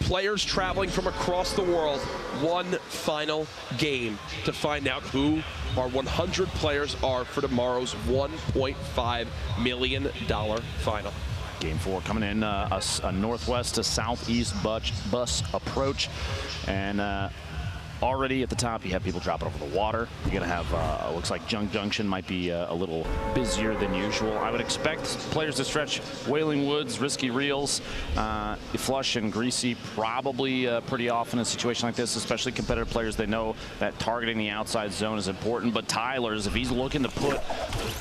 players traveling from across the world. One final game to find out who our 100 players are for tomorrow's $1.5 million final. Game 4 coming in, a northwest to southeast bus approach, and already at the top you have people dropping over the water. You're gonna have looks like Junk Junction might be a little busier than usual. I would expect players to stretch Wailing Woods, Risky Reels, Flush and Greasy probably pretty often in a situation like this, especially competitive players. They know that targeting the outside zone is important, but Tyler's, if he's looking to put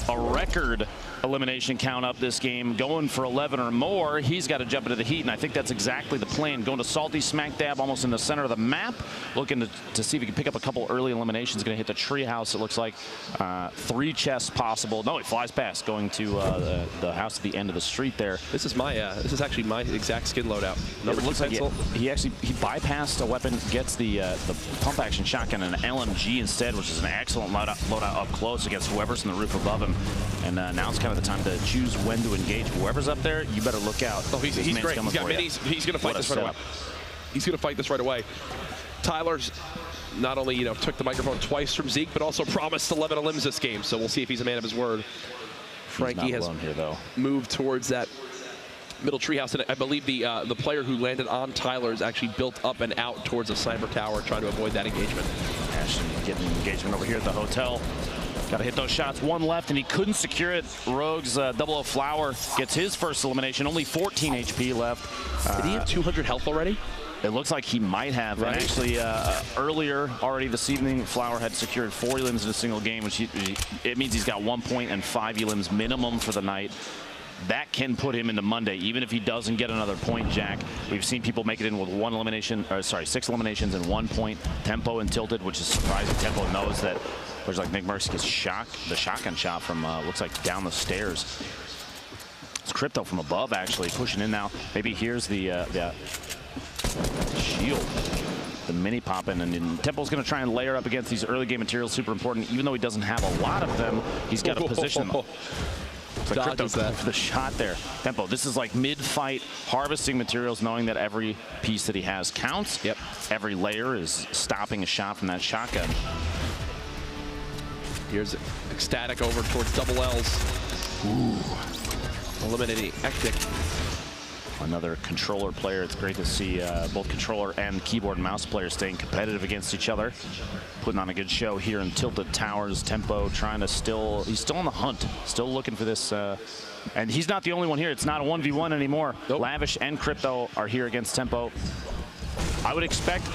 a record elimination count up this game, going for 11 or more, he's got to jump into the heat, and I think that's exactly the plan. Going to Salty smack dab almost in the center of the map, looking to see if he can pick up a couple early eliminations. Going to hit the treehouse, it looks like. 3 chests possible. No, he flies past, going to the house at the end of the street there. This is my this is actually my exact skin loadout. Number 2 pencil. Like he bypassed a weapon, gets the pump action shotgun and an LMG instead, which is an excellent loadout up close against whoever's in the roof above him. And now it's kind of the time to choose when to engage. Whoever's up there, you better look out. Oh, he's great. He's got minis. He's going to fight this right away. He's going to fight this right away. Tyler's not only took the microphone twice from Zeke, but also promised 11 elims this game. So we'll see if he's a man of his word. Frankie has moved towards that middle treehouse, and I believe the player who landed on Tyler's actually built up and out towards the sniper tower, trying to avoid that engagement. Ashton getting engagement over here at the hotel. Got to hit those shots. 1 left, and he couldn't secure it. Rogue's Double O Flower gets his first elimination. Only 14 HP left. Did he have 200 health already? It looks like he might have. Right. And actually, earlier already this evening, Flower had secured 4 elims in a single game, which it means he's got 1 point and 5 elims minimum for the night. That can put him into Monday, even if he doesn't get another point, Jack. We've seen people make it in with 6 eliminations and 1 point. Tempo and Tilted, which is surprising. Tempo knows that players like Nick Merckx gets the shotgun shot from, looks like down the stairs. It's Crypto from above, actually, pushing in now. Maybe here's the shield. The mini popping, and Tempo's going to try and layer up against these early game materials. Super important. Even though he doesn't have a lot of them, he's got to position them. Like Crypto for the shot there. Tempo, this is like mid-fight harvesting materials, knowing that every piece that he has counts. Yep. Every layer is stopping a shot from that shotgun. Here's Ecstatic over towards Double L's. Ooh. Eliminating Ectic. Another controller player. It's great to see both controller and keyboard and mouse players staying competitive against each other. Putting on a good show here in Tilted Towers. Tempo trying to he's still on the hunt. Still looking for this. And he's not the only one here. It's not a 1v1 anymore. Nope. Lavish and Crypto are here against Tempo. I would expect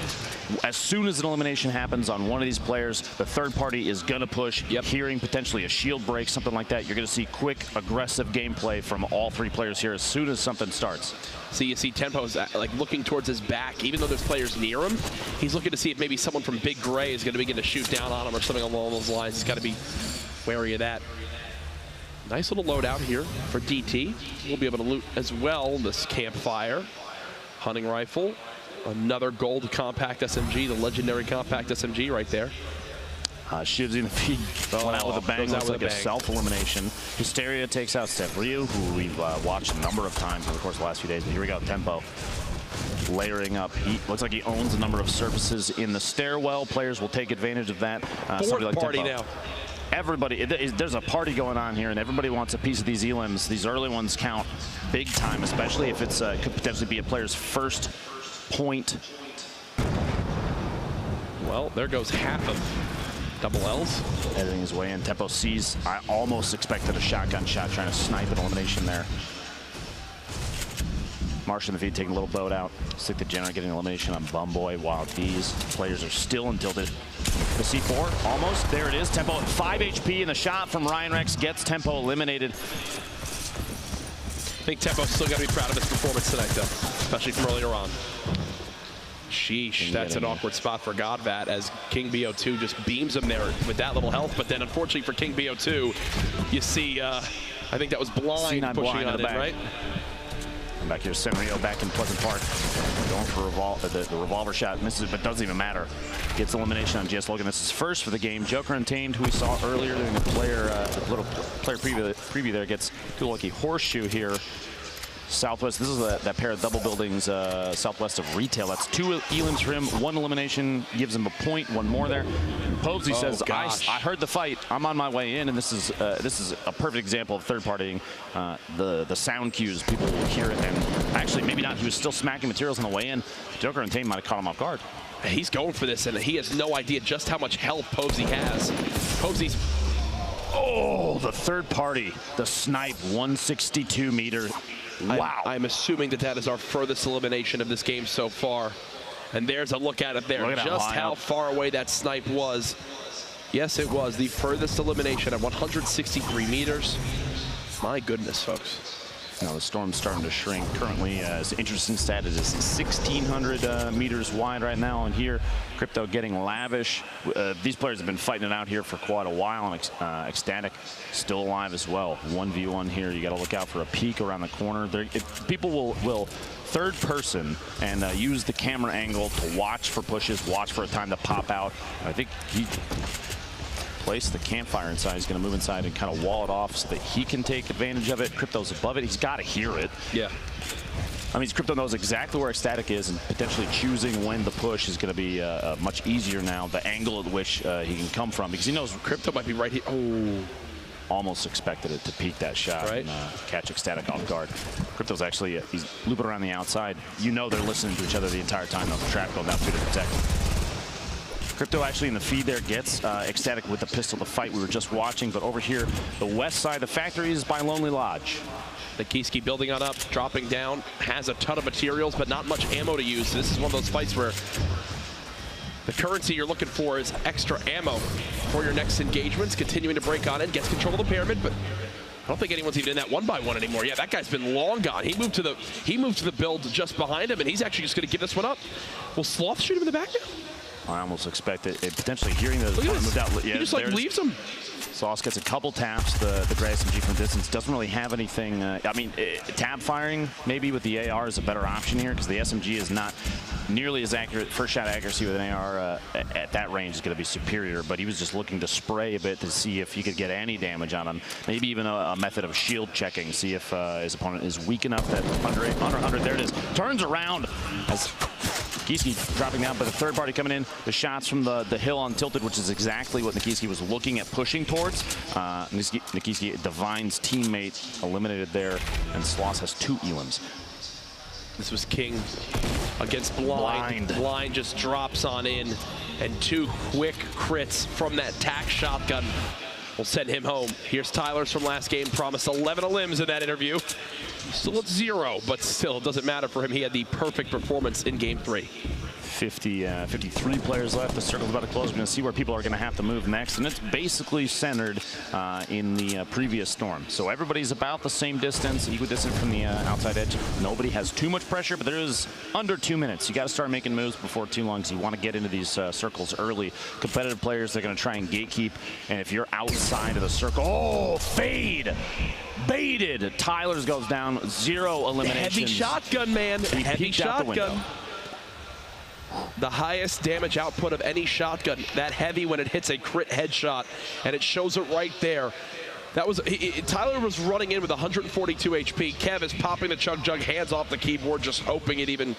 as soon as an elimination happens on one of these players, the third party is going to push, hearing potentially a shield break, something like that. You're going to see quick, aggressive gameplay from all 3 players here as soon as something starts. So you see Tempo's like looking towards his back, even though there's players near him. He's looking to see if maybe someone from Big Gray is going to begin to shoot down on him or something along those lines. He's got to be wary of that. Nice little loadout here for DT. We'll be able to loot as well this campfire, hunting rifle. Another gold compact SMG, the legendary compact SMG right there. Shivs in the feed, went out with a bang. Looks like a self-elimination. Hysteria takes out Steph Ryu, who we've watched a number of times over the course of the last few days. But here we go, Tempo layering up. He looks like he owns a number of surfaces in the stairwell. Players will take advantage of that. Fourth like party Tempo. Now. Everybody, there's a party going on here, and everybody wants a piece of these elims. These early ones count big time, especially if it's could potentially be a player's first point. Well, there goes half of Double L's. Editing his way in. Tempo sees. I almost expected a shotgun shot trying to snipe an elimination there. Marsh in the feed taking a little boat out. Stick the Jenner getting elimination on Bumboy while these players are still in Tilted. The C4 almost. There it is. Tempo at 5 HP, and the shot from Ryan Rex gets Tempo eliminated. I think Tempo's still got to be proud of his performance tonight, though, especially from earlier on. Sheesh, that's an awkward spot for Godvat as King BO2 just beams him there with that little health. But then, unfortunately for King BO2, you see, I think that was blind pushing blind on it, right? Back here, Senrio back in Pleasant Park, going for the revolver shot, misses it, but doesn't even matter. Gets elimination on GS Logan. This is first for the game. Joker Untamed, who we saw earlier during the little player preview there, gets a lucky horseshoe here. Southwest, this is that pair of double buildings southwest of retail. That's 2 elims for him. 1 elimination gives him a point. 1 more there. Posey says, I heard the fight. I'm on my way in. And this is a perfect example of third-partying the sound cues. People will hear it. And actually, maybe not. He was still smacking materials on the way in. Joker and Tame might have caught him off guard. He's going for this, and he has no idea just how much health Posey has. Posey's... Oh, the third party. The snipe, 162 meter. Wow. I'm assuming that is our furthest elimination of this game so far. And there's a look at it there. Look at just how far away that snipe was. Yes, it was the furthest elimination at 163 meters. My goodness, folks. Now the storm's starting to shrink. Currently, it's an interesting stat. It is 1,600 meters wide right now. And here, Crypto getting lavish. These players have been fighting it out here for quite a while. And Ecstatic still alive as well. 1v1 here. You got to look out for a peek around the corner. People will third person and use the camera angle to watch for pushes, watch for a time to pop out. I think he placed the campfire inside. He's going to move inside and kind of wall it off so that he can take advantage of it. Crypto's above it. He's got to hear it. Yeah. I mean, Crypto knows exactly where Ecstatic is, and potentially choosing when the push is going to be much easier now. The angle at which he can come from, because he knows Crypto might be right here. Oh. Almost expected it to peek that shot and catch Ecstatic off guard. Crypto's actually, he's looping around the outside. You know they're listening to each other the entire time. The trap going down 2 to protect. Crypto actually in the feed there gets Ecstatic with the pistol, the fight we were just watching. But over here, the west side, the factory is by Lonely Lodge. Nikiski building on up, dropping down, has a ton of materials, but not much ammo to use. This is one of those fights where the currency you're looking for is extra ammo for your next engagements. Continuing to break on in, gets control of the pyramid, but I don't think anyone's even in that 1x1 anymore. Yeah, that guy's been long gone. He moved to the build just behind him, and he's actually just going to give this one up. Will Sloth shoot him in the back now? I almost expected it, potentially hearing the moved out. Yeah, he just like leaves him. Sloth gets a couple taps. The gray SMG from distance doesn't really have anything. I mean, tab firing maybe with the AR is a better option here because the SMG is not nearly as accurate. First shot accuracy with an AR at that range is going to be superior, but he was just looking to spray a bit to see if he could get any damage on him. Maybe even a method of shield checking, see if his opponent is weak enough that under 100, there it is. Turns around as Nikiski dropping down, but the third party coming in. The shots from the hill on Tilted, which is exactly what Nikiski was looking at pushing towards. Nikiski, Divine's teammate, eliminated there, and Sloss has 2 elims. This was King against Blind. Blind just drops on in, and 2 quick crits from that tack shotgun will send him home. Here's Tyler's from last game, promised 11 elims in that interview. Still at 0, but still, it doesn't matter for him. He had the perfect performance in game 3. 53 players left. The circle's about to close. We're going to see where people are going to have to move next, and it's basically centered in the previous storm. So everybody's about the same distance, equidistant from the outside edge. Nobody has too much pressure, but there is under 2 minutes. You got to start making moves before too long, because you want to get into these circles early. Competitive players, they're going to try and gatekeep, and if you're outside of the circle, oh, fade! Baited. Tyler's goes down, 0 eliminations. Heavy shotgun, man. Heavy shotgun. The highest damage output of any shotgun. That heavy when it hits a crit headshot, and it shows it right there. That was Tyler was running in with 142 HP. Kev is popping the Chug Jug, hands off the keyboard, just hoping it even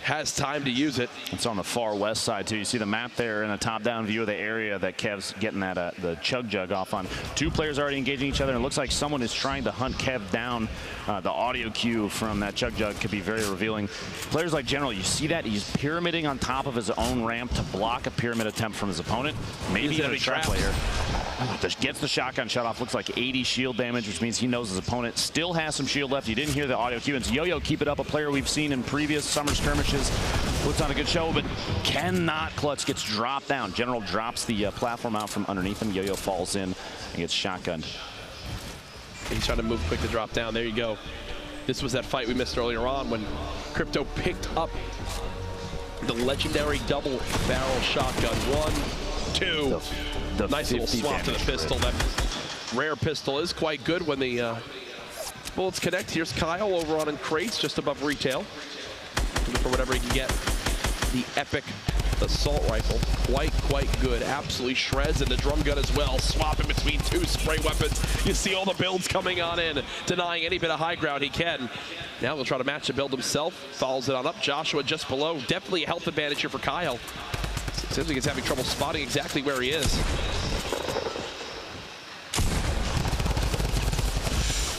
has time to use it. It's on the far west side too. You see the map there in a top-down view of the area that Kev's getting that the Chug Jug off on. 2 players already engaging each other, and it looks like someone is trying to hunt Kev down. The audio cue from that Chug Jug could be very revealing. Players like General, you see that he's pyramiding on top of his own ramp to block a pyramid attempt from his opponent. Maybe even a trap player. Gets the shotgun shut off. Looks like 80 shield damage, which means he knows his opponent still has some shield left. You didn't hear the audio cue. It's Yo-Yo, keep it up, a player we've seen in previous summer skirmishes. Puts on a good show, but cannot clutch. Gets dropped down. General drops the platform out from underneath him. Yo-Yo falls in and gets shotgunned. He's trying to move quick to drop down. There you go. This was that fight we missed earlier on when Crypto picked up the legendary double barrel shotgun. 1, 2. The nice little swap to the pistol. That rare pistol is quite good when the bullets connect. Here's Kyle over on in crates just above retail. Looking for whatever he can get. The epic assault rifle, quite good. Absolutely shreds, and the drum gun as well. Swapping between two spray weapons. You see all the builds coming on in, denying any bit of high ground he can. Now he'll try to match the build himself. Follows it on up. Joshua just below. Definitely a health advantage here for Kyle. Seems like he's having trouble spotting exactly where he is.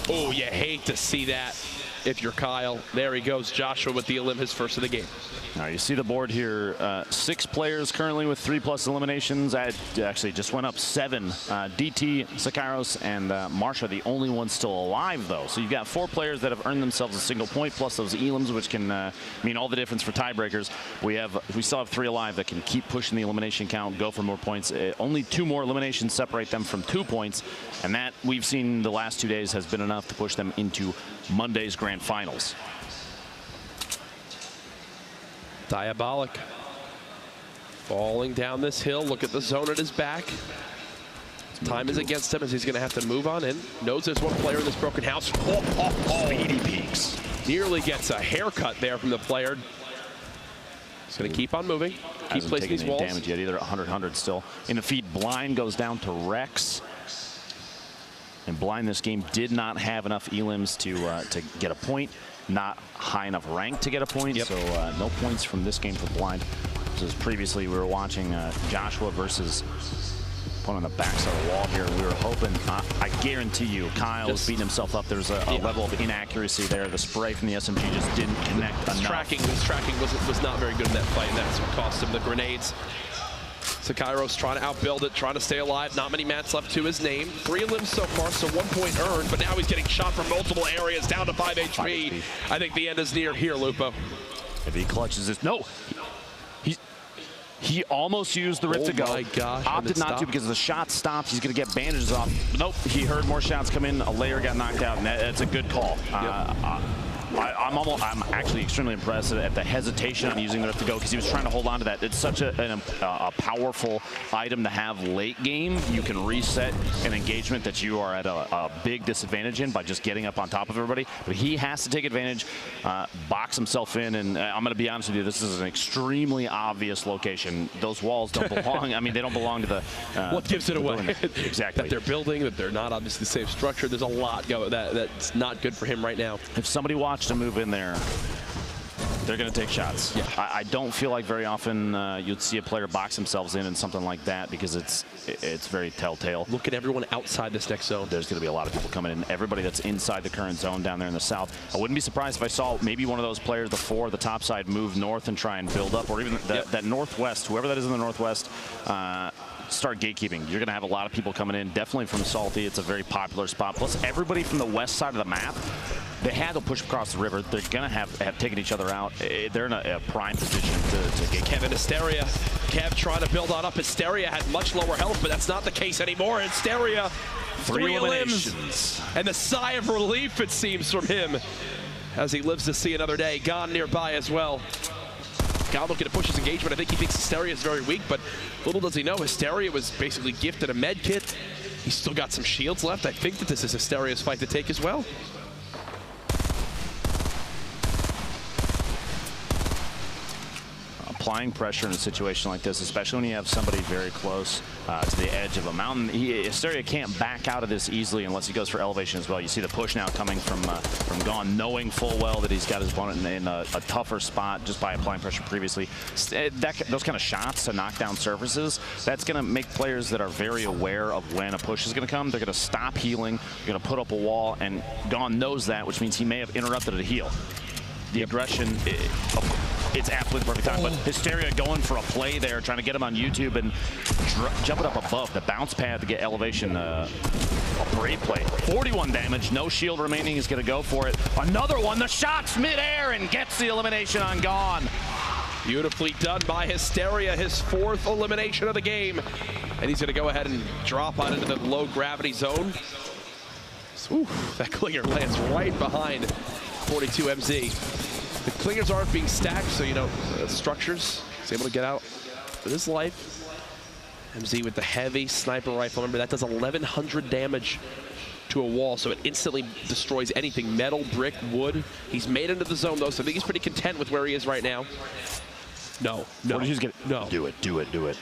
Oh, you hate to see that if you're Kyle. There he goes, Joshua with the elim, his first of the game. Now you see the board here, 6 players currently with 3+ eliminations. Actually just went up 7. DT, Sakairos, and Marsha, the only one still alive though. So you've got 4 players that have earned themselves a single point, plus those elims, which can mean all the difference for tiebreakers. We still have 3 alive that can keep pushing the elimination count, go for more points. Only 2 more eliminations separate them from 2 points, and that we've seen the last 2 days has been enough to push them into Monday's grand finals. Diabolic falling down this hill. Look at the zone at his back. Time is against him as he's going to have to move on in. Knows there's one player in this broken house. Speedy peaks. Nearly gets a haircut there from the player. He's going to keep on moving. Keep placing these walls. Damage yet either. 100 still. In the feed, Blind goes down to Rex. And Blind this game did not have enough elims to get a point. Not high enough rank to get a point, so no points from this game for Blind. As previously we were watching Joshua versus one on the backside of the wall here. We were hoping, I guarantee you, Kyle was beating himself up. There's a level of inaccuracy there. The spray from the SMG just didn't connect enough. His tracking was not very good in that fight, and that's what cost him the grenades. Sakairos trying to outbuild it, trying to stay alive. Not many mats left to his name. 3 limbs so far, so 1 point earned, but now he's getting shot from multiple areas, down to 5 HP. I think the end is near here, Lupo. If he clutches this, no. He almost used the rift to go. Oh my gosh. Opted not to because the shot stopped. He's going to get bandages off. Nope, he heard more shots come in. A layer got knocked out, and that's a good call. I'm actually extremely impressed at the hesitation on using the rift to go because he was trying to hold on to that. It's such a powerful item to have late game. You can reset an engagement that you are at a big disadvantage in by just getting up on top of everybody. But he has to take advantage, box himself in, and I'm going to be honest with you, this is an extremely obvious location. Those walls don't belong. I mean, they don't belong to the... what gives it away? Exactly. That they're building, that they're not obviously the same structure. There's a lot going that's not good for him right now. If somebody watched him move in there, they're going to take shots. Yeah. I don't feel like very often you'd see a player box themselves in something like that because it's very telltale. Look at everyone outside this next zone. There's going to be a lot of people coming in. Everybody that's inside the current zone down there in the south. I wouldn't be surprised if I saw maybe one of those players, the 4, the top side, move north and try and build up, or even that northwest, whoever that is in the northwest, start gatekeeping. You're going to have a lot of people coming in, definitely from Salty. It's a very popular spot. Plus, everybody from the west side of the map, they had to push across the river. They're going to have taken each other out. They're in a prime position to get Kevin Hysteria. Kev trying to build on up. Hysteria had much lower health, but that's not the case anymore. Hysteria, 3 eliminations. And the sigh of relief, it seems, from him as he lives to see another day. Gone nearby as well. God looking to push his engagement. I think he thinks Hysteria is very weak, but little does he know, Hysteria was basically gifted a med kit. He's still got some shields left. I think that this is Hysteria's fight to take as well. Applying pressure in a situation like this, especially when you have somebody very close to the edge of a mountain. Hysteria can't back out of this easily unless he goes for elevation as well. You see the push now coming from Gone, knowing full well that he's got his opponent in a tougher spot just by applying pressure previously. Those kind of shots to knock down surfaces, that's going to make players that are very aware of when a push is going to come. They're going to stop healing, they're going to put up a wall, and Gone knows that, which means he may have interrupted a heal. The aggression, it's absolutely perfect time, but Hysteria going for a play there, trying to get him on YouTube and jumping up above the bounce pad to get elevation. A great play. 41 damage, no shield remaining. He's going to go for it. Another one, the shot's midair and gets the elimination on Gone. Beautifully done by Hysteria, his 4th elimination of the game. And he's going to go ahead and drop on into the low gravity zone. Ooh, that clinger lands right behind 42 MZ. The clingers aren't being stacked, so, you know, structures. He's able to get out with his life. MZ with the heavy sniper rifle. Remember, that does 1,100 damage to a wall, so it instantly destroys anything. Metal, brick, wood. He's made into the zone, though, so I think he's pretty content with where he is right now. No, no, no. Do it.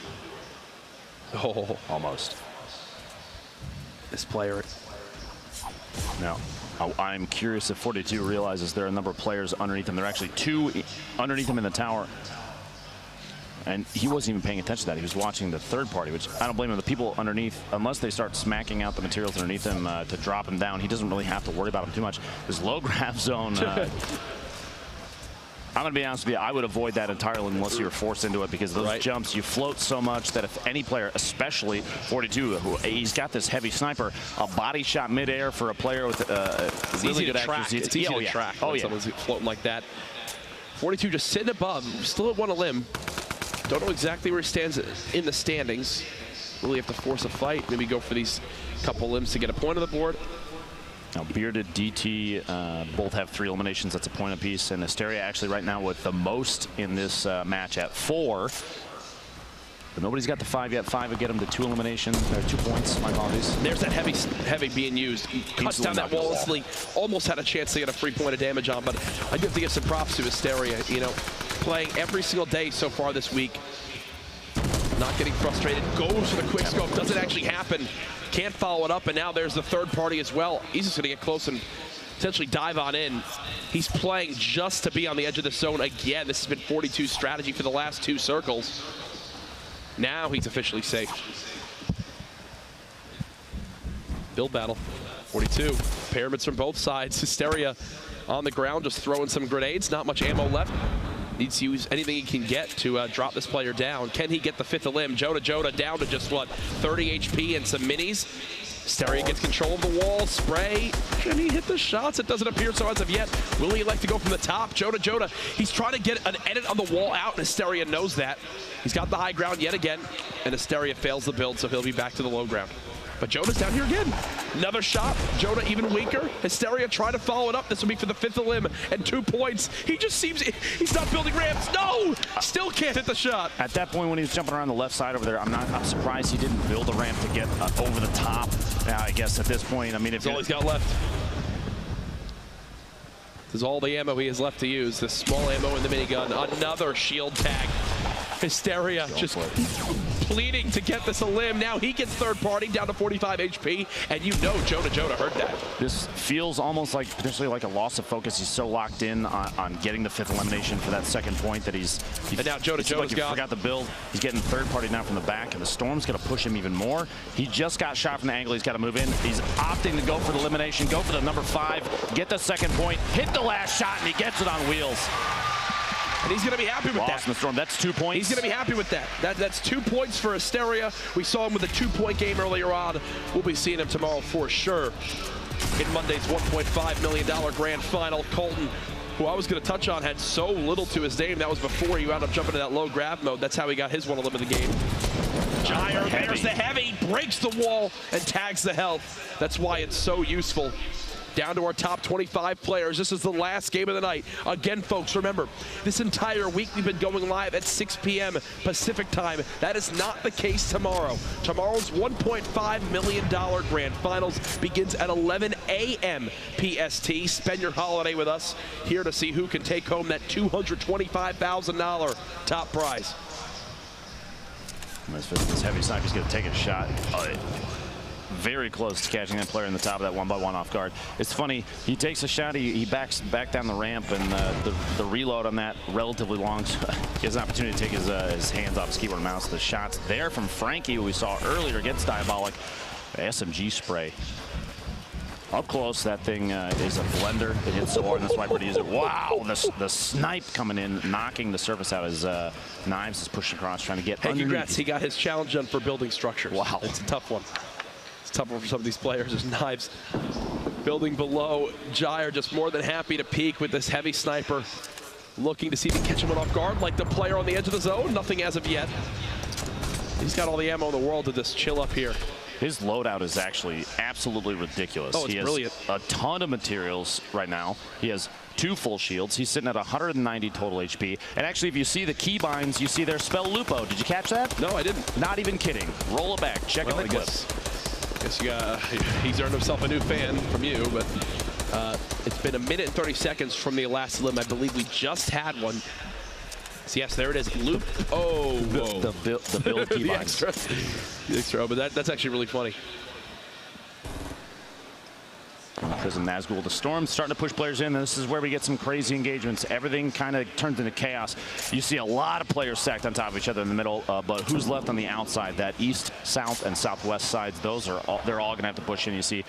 Oh, Almost. This player. Now, I'm curious if 42 realizes there are a number of players underneath him. There are actually 2 underneath him in the tower. And he wasn't even paying attention to that. He was watching the third party, which I don't blame him. The people underneath, unless they start smacking out the materials underneath him to drop him down, he doesn't really have to worry about him too much. This low grab zone, I'm going to be honest with you, I would avoid that entirely unless you were forced into it, because those jumps, you float so much that if any player, especially 42, he's got this heavy sniper, a body shot midair for a player with really good accuracy. It's easy to track when someone's floating like that. 42 just sitting above, still at one a limb. Don't know exactly where he stands in the standings. Really have to force a fight, maybe go for these couple limbs to get a point on the board. Now, Bearded, DT both have 3 eliminations. That's a point apiece. And Asteria actually right now with the most in this match at 4. But nobody's got the 5 yet. 5 would get him to 2 eliminations, or 2 points. My apologies. There's that heavy being used. He cuts down that wall instantly. Almost had a chance to get a free point of damage on, but I do have to give some props to Asteria. You know, playing every single day so far this week. Not getting frustrated. Goes for the quick scope. Doesn't actually happen. Can't follow it up, and now there's the third party as well. He's just going to get close and essentially dive on in. He's playing just to be on the edge of the zone again. This has been 42's strategy for the last 2 circles. Now he's officially safe. Build battle. 42. Pyramids from both sides. Hysteria on the ground, just throwing some grenades. Not much ammo left. Needs to use anything he can get to drop this player down. Can he get the 5th limb? Joda down to just, what, 30 HP and some minis. Hysteria gets control of the wall. Spray. Can he hit the shots? It doesn't appear so as of yet. Will he like to go from the top? Joda. He's trying to get an edit on the wall out, and Hysteria knows that. He's got the high ground yet again, and Hysteria fails the build, so he'll be back to the low ground. But Joda's down here again. Another shot. Joda even weaker. Hysteria trying to follow it up. This will be for the 5th limb and 2 points. He just seems, he's not building ramps. No! Still can't hit the shot. At that point when he was jumping around the left side over there, I'm surprised he didn't build a ramp to get over the top. Now, I guess at this point, I mean, if that's all he's got left. This is all the ammo he has left to use. The small ammo in the minigun. Another shield tag. Hysteria just pleading to get this a limb. Now he gets third party down to 45 HP, and you know Joda heard that. This feels almost like potentially like a loss of focus. He's so locked in on getting the 5th elimination for that 2nd point that he's and now Joda's like he forgot the build. He's getting third party now from the back, and the Storm's going to push him even more. He just got shot from the angle. He's got to move in. He's opting to go for the elimination, go for the number 5, get the 2nd point, hit the last shot, and he gets it on wheels. And he's going to be happy with that. In the Storm. That's 2 points. He's going to be happy with that. That's 2 points for Hysteria. We saw him with a 2-point game earlier on. We'll be seeing him tomorrow for sure in Monday's $1.5 million grand final. Colton, who I was going to touch on, had so little to his name. That was before he wound up jumping to that low grab mode. That's how he got his 1 limb of the game. Gyre, there's the heavy, breaks the wall and tags the health. That's why it's so useful. Down to our top 25 players. This is the last game of the night. Again, folks, remember, this entire week we've been going live at 6 p.m. Pacific time. That is not the case tomorrow. Tomorrow's $1.5 million grand finals begins at 11 a.m. PST. Spend your holiday with us here to see who can take home that $225,000 top prize. This heavy sniper's going to take a shot. Very close to catching that player in the top of that 1-by-1 off guard. It's funny, he takes a shot, he backs back down the ramp, and the reload on that relatively long. He has an opportunity to take his hands off his keyboard and mouse. The shots there from Frankie, who we saw earlier against Diabolic. The SMG spray. Up close, that thing is a blender. It hits so hard, and the sniper to use it. Wow, the snipe coming in, knocking the surface out. His knives is pushing across, trying to get underneath. Congrats, he got his challenge done for building structures. Wow. It's a tough one. It's tougher for some of these players. There's knives building below. Gyre just more than happy to peek with this heavy sniper, looking to see if he can catch him off guard like the player on the edge of the zone. Nothing as of yet. He's got all the ammo in the world to just chill up here. His loadout is actually absolutely ridiculous. Oh, it's brilliant. He has a ton of materials right now. He has 2 full shields. He's sitting at 190 total HP. And actually, if you see the keybinds, you see their spell Lupo. Did you catch that? No, I didn't. Not even kidding. Roll it back. Check in the clip. He's earned himself a new fan from you, but it's been 1 minute and 30 seconds from the last limb. I believe we just had one. So yes, there it is. Loop. Oh, whoa. The build the extra. The extra, but that's actually really funny. Prism, Nazgul, the Storm starting to push players in. This is where we get some crazy engagements. Everything kind of turns into chaos. You see a lot of players stacked on top of each other in the middle, but who's left on the outside? That east, south, and southwest sides, those are all, they're all going to have to push in. You see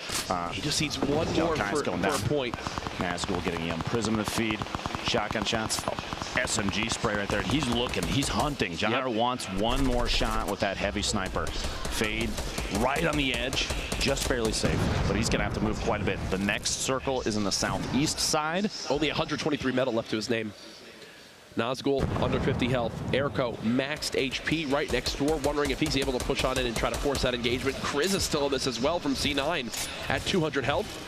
he just needs one more for a point. Nazgul getting young. Prism in the feed. Shotgun shots. Oh, SMG spray right there. He's looking. He's hunting. Jaemock wants one more shot with that heavy sniper. Fade right on the edge. Just barely safe, but he's going to have to move quite a bit. The next circle is in the southeast side. Only 123 metal left to his name. Nazgul under 50 health. Erko maxed HP right next door, wondering if he's able to push on in and try to force that engagement. Kriz is still in this as well from C9 at 200 health.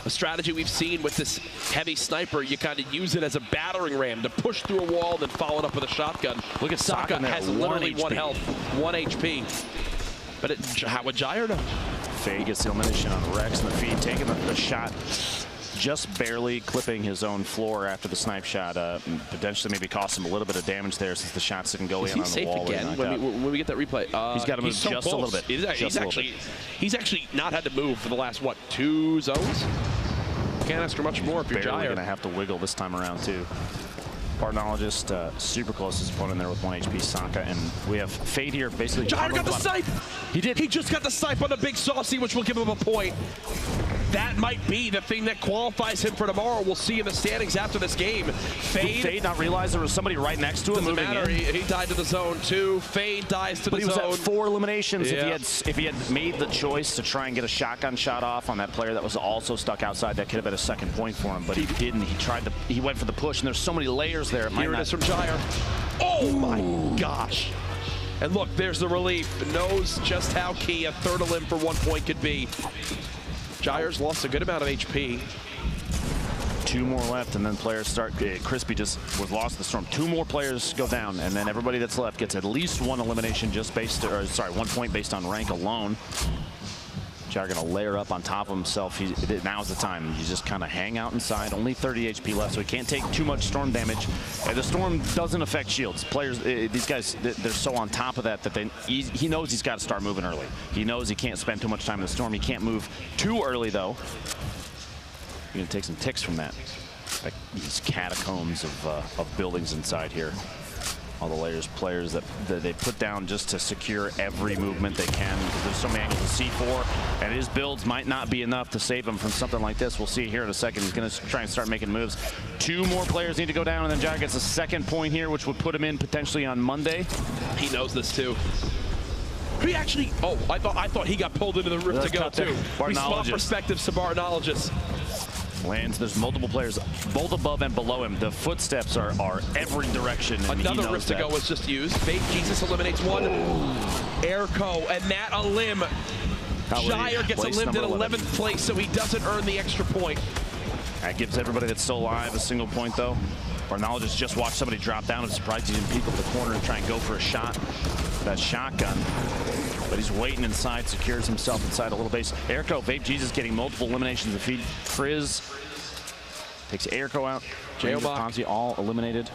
A strategy we've seen with this heavy sniper, you kind of use it as a battering ram to push through a wall, then follow it up with a shotgun. Look at Sokka has literally 1 health, 1 HP. But how would Jair know? Faye gets the elimination on Rex in the feed, taking the shot, just barely clipping his own floor after the snipe shot. Potentially maybe cost him a little bit of damage there since the shots didn't go in on the wall. Again when we get that replay? He's got to move just a little bit. He's actually not had to move for the last, what, 2 zones? Can't ask for much more if you're Jair. Going to have to wiggle this time around, too. Bartologist super close to his opponent there with 1 HP, Sokka, and we have Fade here basically. Jair got the snipe! He did. He just got the snipe on the big saucy, which will give him a point. That might be the thing that qualifies him for tomorrow. We'll see in the standings after this game. Fade not realize there was somebody right next to him moving in. He died to the zone too. Fade dies to the zone. But he was at 4 eliminations. Yeah. If he had made the choice to try and get a shotgun shot off on that player that was also stuck outside, that could have been a second point for him. But he didn't. He went for the push, and there's so many layers there. Here it is from Jair. Oh my gosh. And look, there's the relief. Knows just how key a third elim for 1 point could be. Jair's lost a good amount of HP. 2 more left, and then players start. Crispy just was lost the storm. 2 more players go down, and then everybody that's left gets at least 1 elimination just based, or sorry, 1 point based on rank alone. Jair gonna layer up on top of himself. Now's the time. You just kind of hang out inside. Only 30 HP left, so he can't take too much storm damage. And the storm doesn't affect shields. Players, these guys, they're so on top of that he knows he's got to start moving early. He knows he can't spend too much time in the storm. He can't move too early though. You're gonna take some ticks from that. Like these catacombs of buildings inside here. All the players that they put down just to secure every movement they can. There's so many angles to C4, and his builds might not be enough to save him from something like this. We'll see here in a second. He's going to try and start making moves. 2 more players need to go down, and then Jaemock gets a second point here, which would put him in potentially on Monday. He knows this too. He actually, I thought he got pulled into the rift to go too. We swap perspectives to Bartologist. Lands, there's multiple players both above and below him. The footsteps are every direction. And another rift to go was just used. Fake Jesus eliminates 1. Erko, and that elim. Jair gets elimed in 11th place, so he doesn't earn the extra point. That gives everybody that's still alive a single point, though. Bartologist just watched somebody drop down. I'm surprised he didn't peek over the corner and try and go for a shot. That shotgun. But he's waiting inside, secures himself inside a little base. Erko, Vape Jesus getting multiple eliminations to feed. Kriz takes Erko out. Jaemock all eliminated.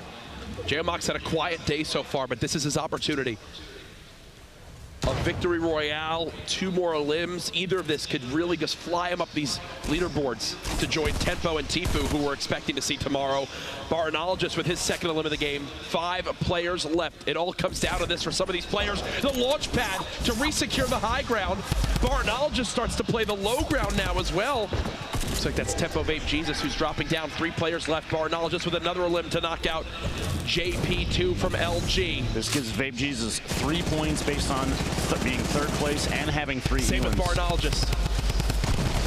Jaemock's had a quiet day so far, but this is his opportunity. A victory royale, 2 more elims. Either of this could really just fly him up these leaderboards to join Tempo and Tfue, who we're expecting to see tomorrow. Bartologist with his second elim of the game. 5 players left. It all comes down to this for some of these players. The launch pad to re-secure the high ground. Bartologist starts to play the low ground now as well. Looks like that's Tempo Vape Jesus who's dropping down. 3 players left. Bartologist with another elim to knock out JP2 from LG. This gives Vape Jesus 3 points based on being 3rd place and having 3 Same evens. with Bartologist.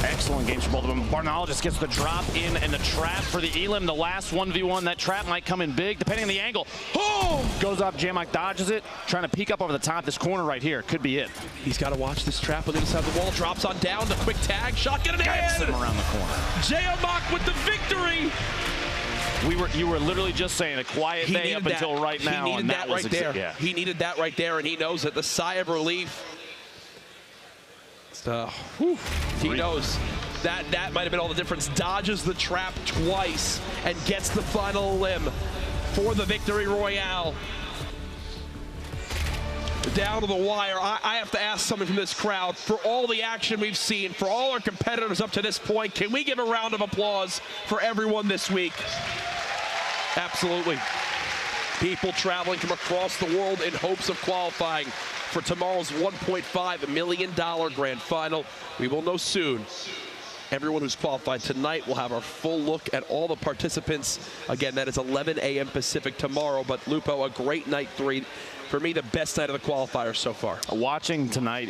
Excellent games for both of them. Bartologist gets the drop in and the trap for the elim. The last 1v1. That trap might come in big depending on the angle. Oh! Goes up. Jaemock dodges it. Trying to peek up over the top. This corner right here could be it. He's got to watch this trap on the other side of the wall. Drops on down. The quick tag. Shotgun in hand. Gets him around the corner. Jaemock with the victory. You were literally just saying a quiet day up until right now. He needed that right there. Yeah. He needed that right there, and he knows it. The sigh of relief. He knows that might have been all the difference. Dodges the trap twice and gets the final elim. for the victory royale. Down to the wire. I have to ask something from this crowd. For all the action we've seen, for all our competitors up to this point, can we give a round of applause for everyone this week? Absolutely. People traveling from across the world in hopes of qualifying for tomorrow's $1.5 million grand final. We will know soon. Everyone who's qualified tonight will have our full look at all the participants. Again, that is 11 a.m. Pacific tomorrow. But Lupo, a great night 3. For me, the best night of the qualifiers so far. Watching tonight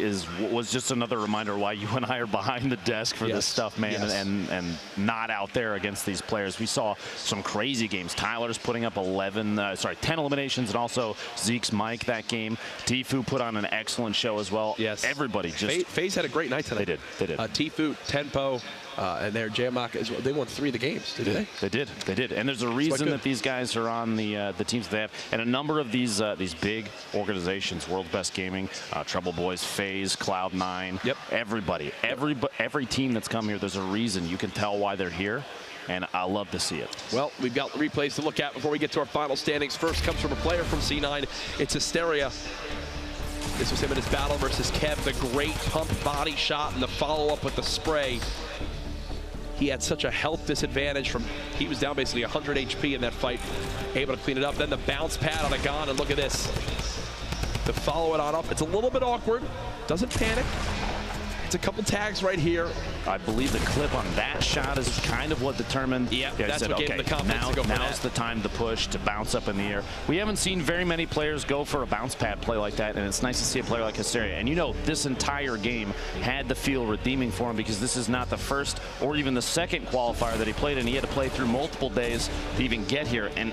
was just another reminder why you and I are behind the desk for this stuff, man, and not out there against these players. We saw some crazy games. Tyler's putting up 10 eliminations, and also Zeke's Mike that game. Tfue put on an excellent show as well. Yes. Everybody just... Faze had a great night tonight. They did. Tfue, Tempo, and their Jaemock as well. They won 3 of the games, didn't they? They did. And there's a reason that these guys are on the teams they have. And a number of these big organizations, World's Best Gaming, Trouble Boys, Faze, Cloud9, every team that's come here, there's a reason. You can tell why they're here, and I love to see it. Well, we've got replays to look at before we get to our final standings. First comes from a player from C9. It's Hysteria. This was him in his battle versus Kev. The great pump body shot and the follow-up with the spray. He had such a health disadvantage from, he was down basically 100 HP in that fight, able to clean it up. Then the bounce pad on a gun, and look at this. To follow it on up, it's a little bit awkward, doesn't panic. It's a couple tags right here. I believe the clip on that shot is kind of what determined. That's what gave him the confidence to go for that. Now's the time to push, to bounce up in the air. We haven't seen very many players go for a bounce pad play like that, and it's nice to see a player like Hysteria. And you know, this entire game had to feel redeeming for him, because this is not the first or even the second qualifier that he played in. He had to play through multiple days to even get here, and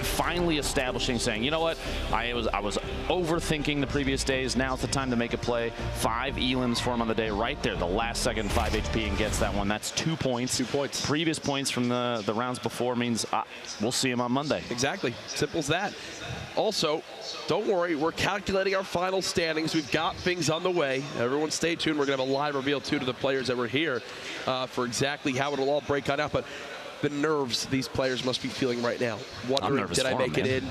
finally establishing, saying, you know what, I was overthinking the previous days. Now it's the time to make a play. 5 elims for him on the day, right there, the last second, 5 HP, and gets that one. That's 2 points. 2 points. Previous points from the rounds before means we'll see him on Monday. Exactly. Simple as that. Also, don't worry, we're calculating our final standings. We've got things on the way. Everyone stay tuned. We're going to have a live reveal, too, to the players that were here for exactly how it'll all break on out. But the nerves these players must be feeling right now. Wondering, did I make it in?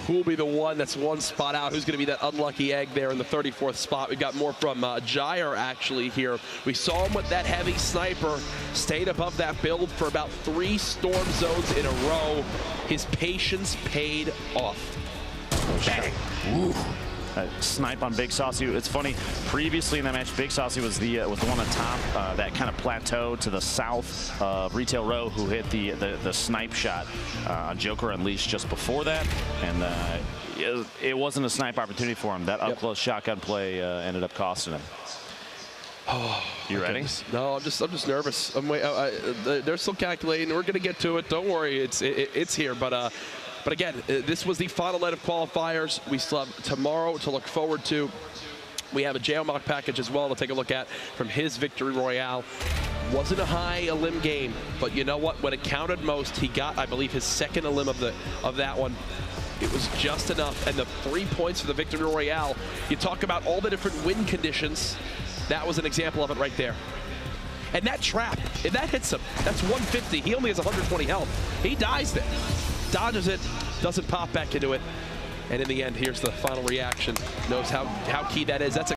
Who will be the one that's one spot out? Who's going to be that unlucky egg there in the 34th spot? We've got more from Jair actually here. We saw him with that heavy sniper, stayed above that build for about 3 storm zones in a row. His patience paid off. Bang. Ooh. Snipe on Big Saucy. It's funny, previously in that match, Big Saucy was the one on top, that kind of plateau to the south of Retail Row, who hit the snipe shot on Joker Unleashed just before that, and it wasn't a snipe opportunity for him. That up-close shotgun play ended up costing him. Oh, you ready? No, I'm just nervous. They're still calculating. We're going to get to it. Don't worry, it's here, But again, this was the final night of qualifiers. We still have tomorrow to look forward to. We have a Jaemock package as well to take a look at from his victory royale. Wasn't a high elim game, but you know what? When it counted most, he got, I believe, his second elim of that one. It was just enough, and the 3 points for the victory royale. You talk about all the different win conditions. That was an example of it right there. And that trap, if that hits him, that's 150. He only has 120 health. He dies there. Dodges it, doesn't pop back into it, and in the end, here's the final reaction. Knows how key that is. That's a